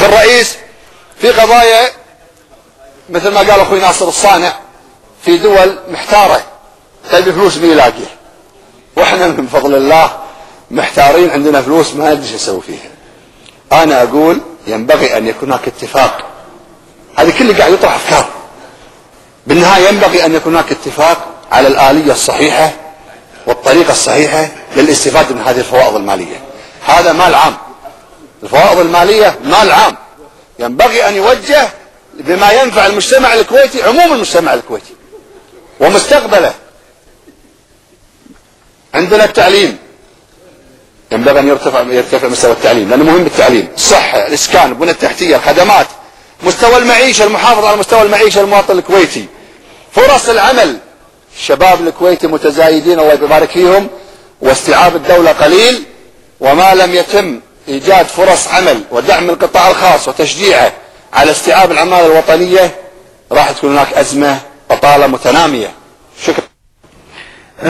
أخي الرئيس، في قضايا مثل ما قال أخوي ناصر الصانع في دول محتارة تبي فلوس ما يلاقيه، وإحنا من فضل الله محتارين عندنا فلوس ما ندري شو نسوي فيها. أنا أقول ينبغي أن يكون هناك اتفاق، هذا كله قاعد يطرح أفكار، بالنهاية ينبغي أن يكون هناك اتفاق على الآلية الصحيحة والطريقة الصحيحة للاستفادة من هذه الفوائض المالية. هذا مال عام، الفوائض المالية مال عام ينبغي أن يوجه بما ينفع المجتمع الكويتي، عموم المجتمع الكويتي ومستقبله. عندنا التعليم، ينبغي أن يرتفع مستوى التعليم، لأنه مهم التعليم، الصحة، الإسكان، البنى التحتية، الخدمات، مستوى المعيشة، المحافظة على مستوى المعيشة المواطن الكويتي، فرص العمل، الشباب الكويتي متزايدين الله يبارك فيهم، واستيعاب الدولة قليل، وما لم يتم إيجاد فرص عمل ودعم القطاع الخاص وتشجيعه على استيعاب العمالة الوطنية راح تكون هناك أزمة بطالة متنامية. شكرا.